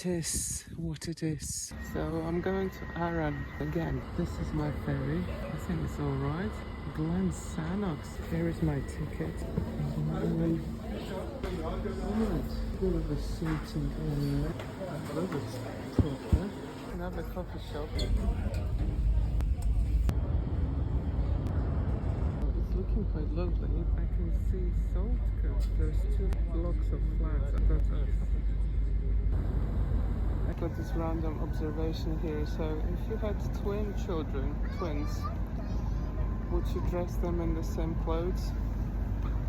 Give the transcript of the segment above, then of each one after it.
it is what it is. So I'm going to Arran again. This is my ferry. I think it's alright. Glen Sanox. Here is my ticket. Alright. Full of a seating area. I love it proper. Another coffee shop. It's looking quite lovely. I can see Salt Coast. There's 2 blocks of flats. That's us. I got this random observation here. So if you had twins, would you dress them in the same clothes?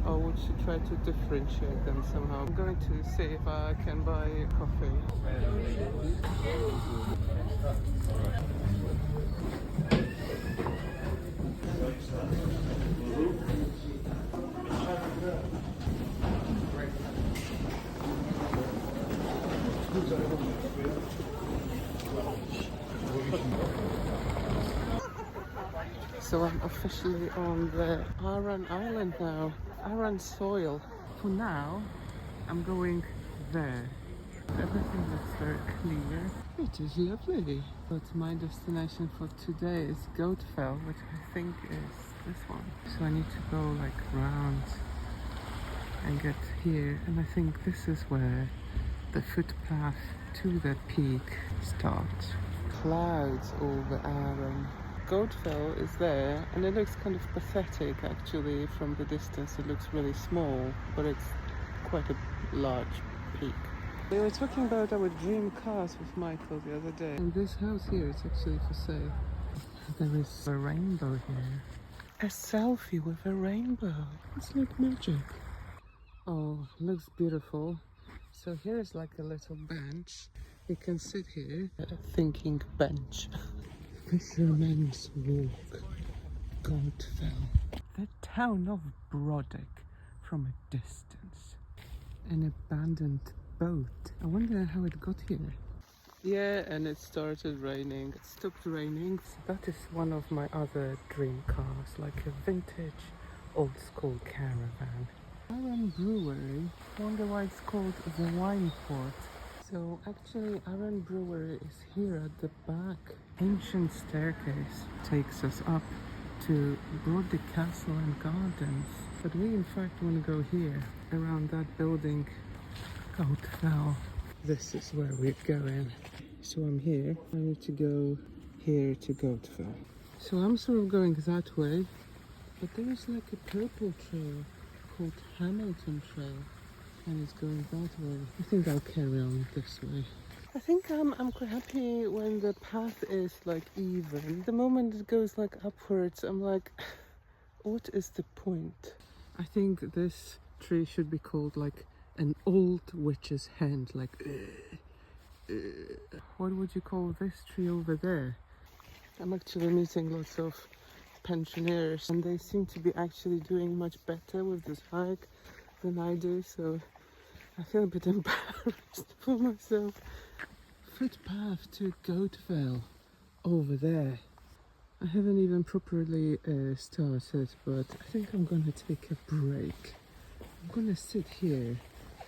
Or would you try to differentiate them somehow? I'm going to see if I can buy coffee. So I'm officially on the Arran Island now. Arran soil. For now, I'm going there. Everything looks very clear. It is lovely. But my destination for today is Goatfell, which I think is this one. So I need to go like round and get here. And I think this is where the footpath to the peak starts. Clouds over Arran. Goatfell is there, and it looks kind of pathetic actually from the distance. It looks really small, but it's quite a large peak. We were talking about our dream cars with Michael the other day, and this house here is actually for sale. There is a rainbow here. A selfie with a rainbow. It's like magic. Oh, looks beautiful. So here is like a little bench. You can sit here, a thinking bench. Fisherman's Walk, Goatfell. The town of Brodick from a distance. An abandoned boat. I wonder how it got here. Yeah, and it started raining. It stopped raining. So that is one of my other dream cars, like a vintage old school caravan. Arran Brewery. I wonder why it's called the Wine Port. So actually Arran Brewery is here at the back. Ancient staircase takes us up to Brodick Castle and Gardens. But we in fact want to go here, around that building, Goatfell. This is where we're going. So I'm here. I need to go here to Goatfell. So I'm sort of going that way, but there is like a purple trail called Hamilton Trail. And it's going that way. I think I'll carry on this way. I think I'm quite happy when the path is like even. The moment it goes like upwards, I'm like, what is the point? I think this tree should be called like an old witch's hand. Like, what would you call this tree over there? I'm actually meeting lots of pensioners, and they seem to be actually doing much better with this hike than I do, so I feel a bit embarrassed for myself. Footpath to Goatfell over there. I haven't even properly started, but I think I'm gonna take a break. I'm gonna sit here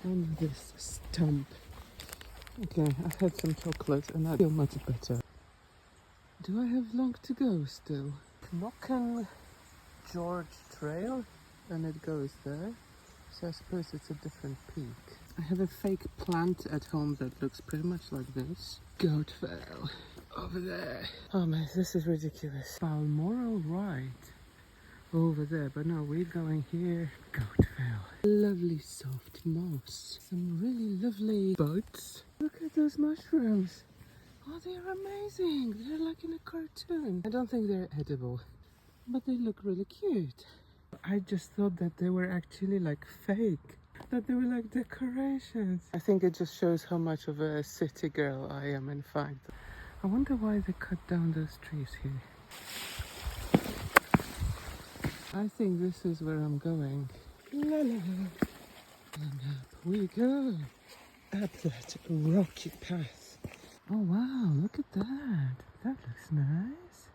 on this stump. Okay, I've had some chocolate and I feel much better. Do I have long to go still? Knocken George Trail, and it goes there. So I suppose it's a different peak. I have a fake plant at home that looks pretty much like this. Goatfell. Over there. Oh man, this is ridiculous. Balmoral Ride. Over there, but no, we're going here. Goatfell. Lovely soft moss. Some really lovely buds. Look at those mushrooms. Oh, they're amazing. They're like in a cartoon. I don't think they're edible, but they look really cute. I just thought that they were actually like fake, that they were like decorations. I think it just shows how much of a city girl I am, in fact. I wonder why they cut down those trees here. I think this is where I'm going. La la la. And up we go. Up that rocky path. Oh wow, look at that. That looks nice.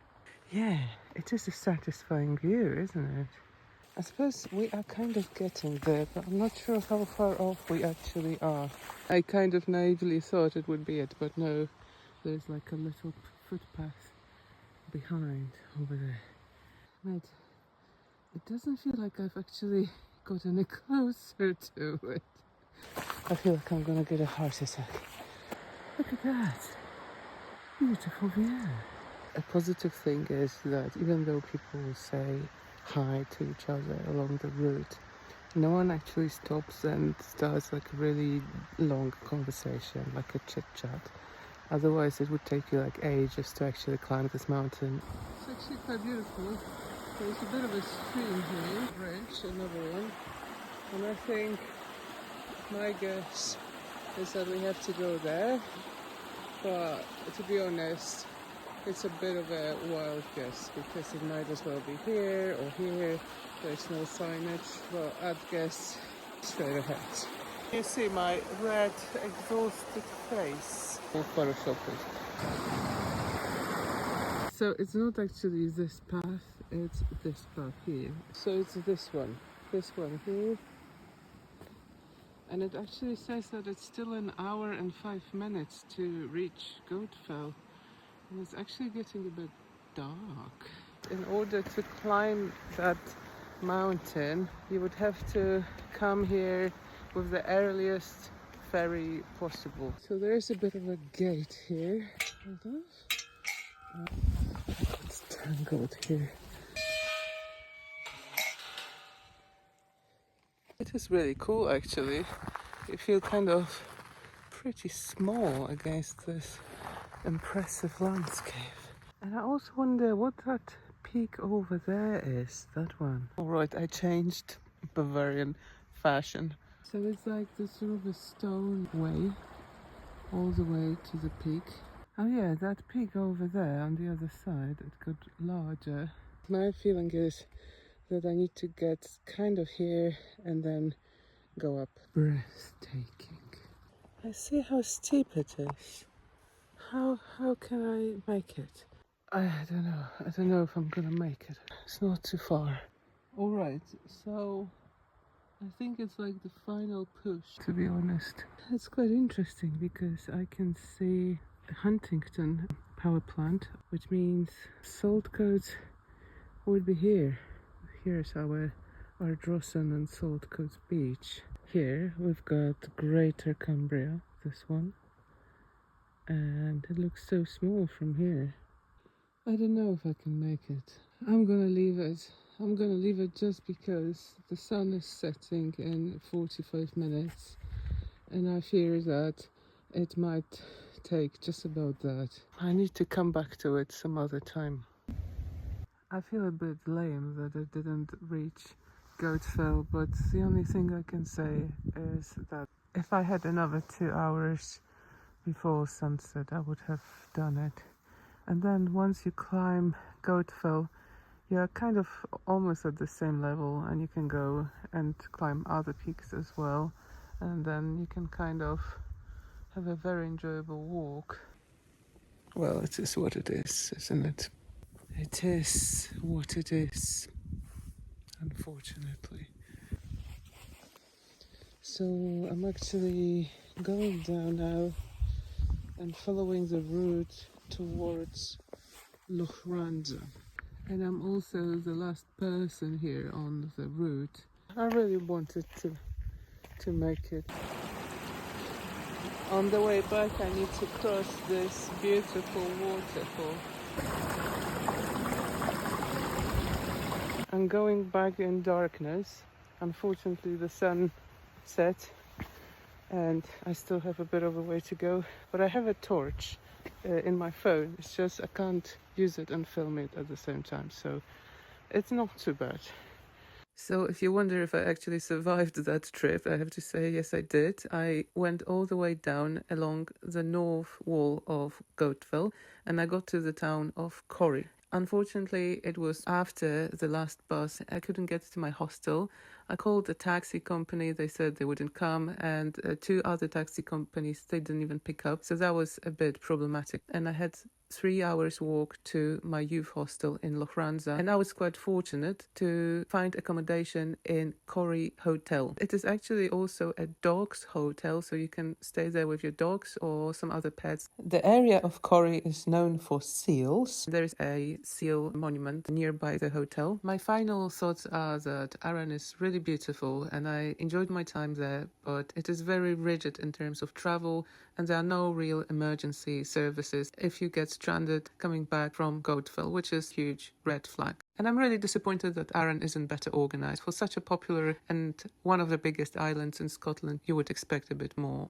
Yeah, it is a satisfying view, isn't it? I suppose we are kind of getting there, but I'm not sure how far off we actually are. I kind of naively thought it would be it, but no, there's like a little footpath behind over there. Mate, it doesn't feel like I've actually got any closer to it. I feel like I'm gonna get a heart attack. Look at that. Beautiful view. A positive thing is that even though people say hi to each other along the route, no one actually stops and starts like a really long conversation, like a chit chat. Otherwise it would take you like ages to actually climb this mountain. It's actually quite beautiful. There's a bit of a stream here, bridge, another one. And I think my guess is that we have to go there. But to be honest, it's a bit of a wild guess because it might as well be here or here. There's no signage, but I'd guess straight ahead. You see my red exhausted face. I'll Photoshop it. So it's not actually this path, it's this path here. So it's this one here. And it actually says that it's still an hour and 5 minutes to reach Goatfell. And it's actually getting a bit dark. In order to climb that mountain, you would have to come here with the earliest ferry possible. So there is a bit of a gate here. It's tangled here. It is really cool actually. You feel kind of pretty small against this impressive landscape. And I also wonder what that peak over there is, that one. Alright, I changed Bavarian fashion. So it's like this sort of a stone way all the way to the peak. Oh yeah, that peak over there on the other side, it got larger. My feeling is that I need to get kind of here and then go up. Breathtaking. I see how steep it is. How can I make it? I don't know. I don't know if I'm gonna make it. It's not too far. Alright, so I think it's like the final push, to be honest. It's quite interesting because I can see Huntington power plant, which means Saltcoats would be here. Here's our Ardrossan and Saltcoats beach. Here we've got Greater Cumbria, this one. And it looks so small from here. I don't know if I can make it. I'm gonna leave it. I'm gonna leave it just because the sun is setting in 45 minutes and I fear that it might take just about that. I need to come back to it some other time. I feel a bit lame that I didn't reach Goatfell, but the only thing I can say is that if I had another 2 hours before sunset, I would have done it. And then once you climb Goatfell, you're kind of almost at the same level and you can go and climb other peaks as well. And then you can kind of have a very enjoyable walk. Well, it is what it is, isn't it? It is what it is, unfortunately. So I'm actually going down now and following the route towards Loch Ranza. And I'm also the last person here on the route. I really wanted to make it. On the way back I need to cross this beautiful waterfall. I'm going back in darkness. Unfortunately the sun set and I still have a bit of a way to go, but I have a torch in my phone. It's just I can't use it and film it at the same time, so it's not too bad. So if you wonder if I actually survived that trip, I have to say yes I did. I went all the way down along the north wall of Goatfell and I got to the town of Corrie. Unfortunately, it was after the last bus. I couldn't get to my hostel. I called a taxi company. They said they wouldn't come, and 2 other taxi companies, they didn't even pick up. So that was a bit problematic. And I had 3 hours walk to my youth hostel in Lochranza, and I was quite fortunate to find accommodation in Corrie Hotel. It is actually also a dog's hotel, so you can stay there with your dogs or some other pets. The area of Corrie is known for seals. There is a seal monument nearby the hotel. My final thoughts are that Arran is really beautiful and I enjoyed my time there, but it is very rigid in terms of travel and there are no real emergency services if you get stranded coming back from Goatfell, which is a huge red flag. And I'm really disappointed that Arran isn't better organised. For such a popular and one of the biggest islands in Scotland, you would expect a bit more.